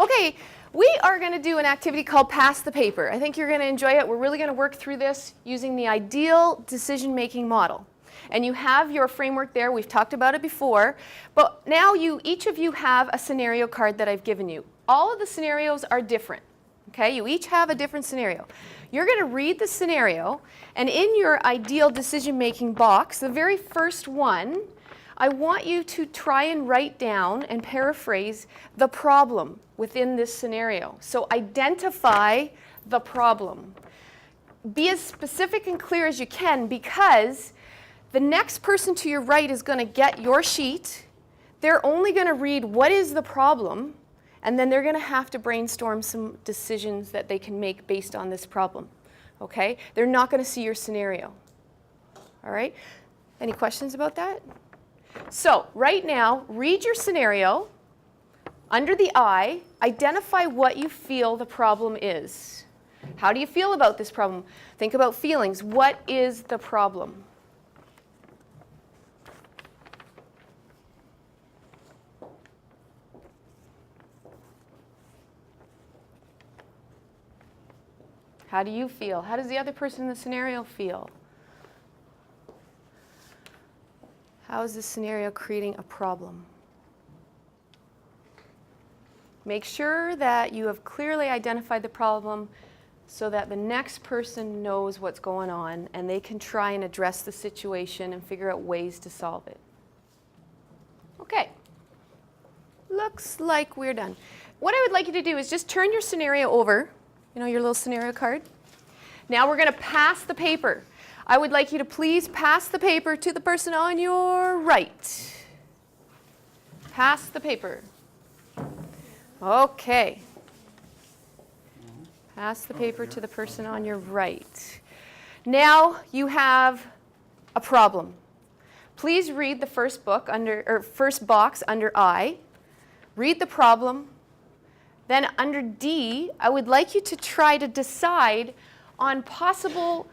Okay, we are going to do an activity called Pass the Paper. I think you're going to enjoy it. We're really going to work through this using the ideal decision-making model. And you have your framework there. We've talked about it before. But now each of you have a scenario card that I've given you. All of the scenarios are different. Okay, you each have a different scenario. You're going to read the scenario, and in your ideal decision-making box, the very first one, I want you to try and write down and paraphrase the problem within this scenario. So identify the problem. Be as specific and clear as you can, because the next person to your right is going to get your sheet. They're only going to read what is the problem, and then they're going to have to brainstorm some decisions that they can make based on this problem. Okay? They're not going to see your scenario. All right? Any questions about that? So right now, read your scenario. Under the I, identify what you feel the problem is. How do you feel about this problem? Think about feelings. What is the problem? How do you feel? How does the other person in the scenario feel? How is this scenario creating a problem? Make sure that you have clearly identified the problem so that the next person knows what's going on and they can try and address the situation and figure out ways to solve it. Okay. Looks like we're done. What I would like you to do is just turn your scenario over, you know, your little scenario card. Now we're going to pass the paper. I would like you to please pass the paper to the person on your right. Pass the paper. Okay. Pass the paper to the person on your right. Now you have a problem. Please read the first box under I. Read the problem. Then under D, I would like you to try to decide on possible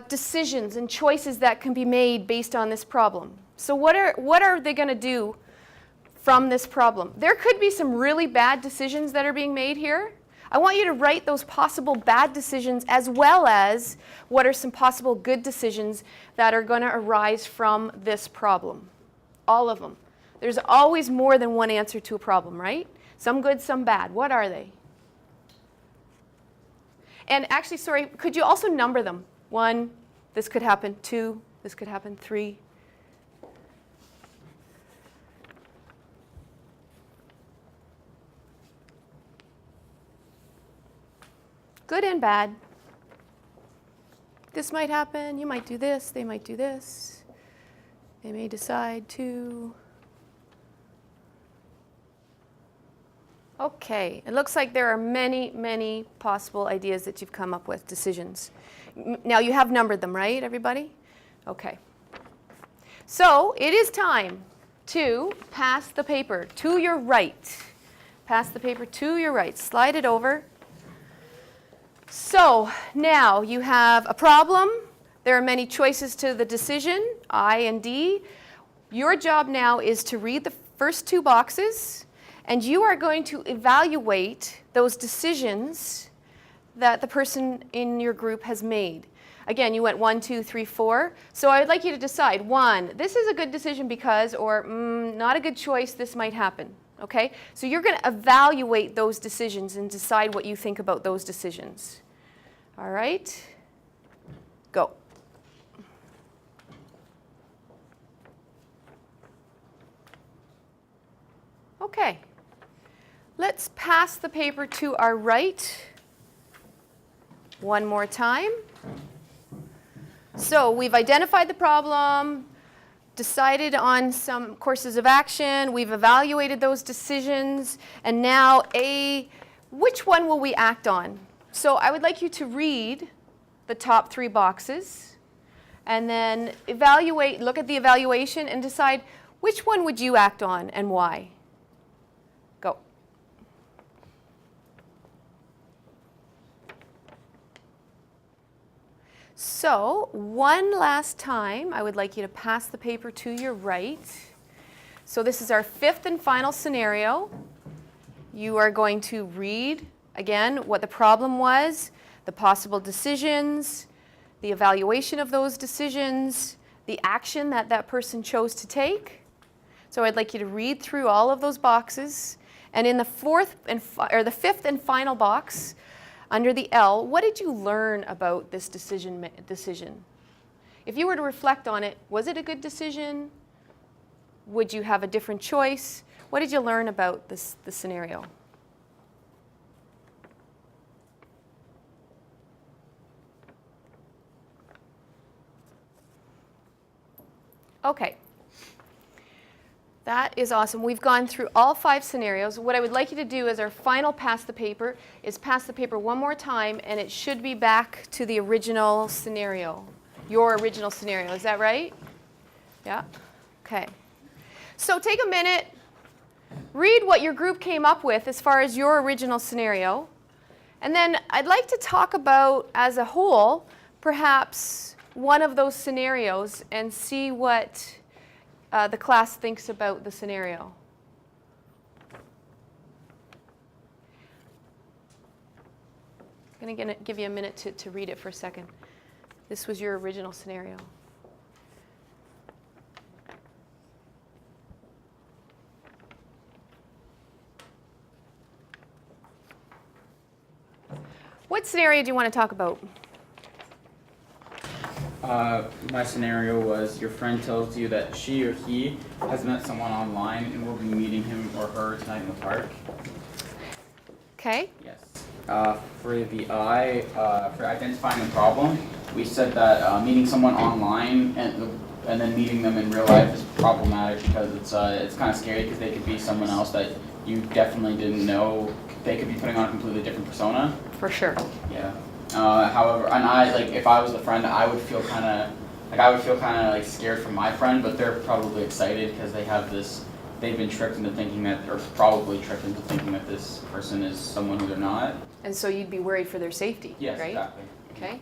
decisions and choices that can be made based on this problem. So what are they going to do from this problem? There could be some really bad decisions that are being made here. I want you to write those possible bad decisions as well as what are some possible good decisions that are going to arise from this problem. All of them. There's always more than one answer to a problem, right? Some good, some bad. What are they? And actually, sorry, could you also number them? 1, this could happen. 2, this could happen. 3. Good and bad. This might happen. You might do this. They might do this. They may decide to. Okay, it looks like there are many, many possible ideas that you've come up with, decisions. Now you have numbered them, right, everybody? Okay. So it is time to pass the paper to your right. Pass the paper to your right. Slide it over. So now you have a problem. There are many choices to the decision, I and D. Your job now is to read the first 2 boxes, and you are going to evaluate those decisions that the person in your group has made. Again, you went 1, 2, 3, 4. So I would like you to decide, 1, this is a good decision because, or not a good choice, this might happen. Okay? So you're going to evaluate those decisions and decide what you think about those decisions. All right? Go. Okay. Let's pass the paper to our right one more time. So we've identified the problem, decided on some courses of action, we've evaluated those decisions, and now which one will we act on? So I would like you to read the top 3 boxes and then look at the evaluation and decide which one would you act on and why. Go. So one last time, I would like you to pass the paper to your right. So this is our fifth and final scenario. You are going to read, again, what the problem was, the possible decisions, the evaluation of those decisions, the action that that person chose to take. So I'd like you to read through all of those boxes. And in the fifth and final box, under the L, what did you learn about this decision? If you were to reflect on it, was it a good decision? Would you have a different choice? What did you learn about the scenario? Okay. That is awesome. We've gone through all 5 scenarios. What I would like you to do as our final pass the paper is pass the paper one more time, and it should be back to the original scenario, your original scenario. Is that right? Yeah? Okay. So take a minute, read what your group came up with as far as your original scenario, and then I'd like to talk about, as a whole, perhaps one of those scenarios and see what the class thinks about the scenario. I'm going to give you a minute to read it for a second. This was your original scenario. What scenario do you want to talk about? My scenario was your friend tells you that she or he has met someone online and will be meeting him or her tonight in the park. Okay. Yes. For the I, for identifying the problem, we said that meeting someone online and then meeting them in real life is problematic because it's kind of scary because they could be someone else that you definitely didn't know. They could be putting on a completely different persona. For sure. Yeah. However, and if I was the friend, I would feel kind of scared for my friend, but they're probably excited because they've been tricked into thinking that, or probably tricked into thinking that this person is someone who they're not. And so you'd be worried for their safety, yes, right? Exactly. Okay.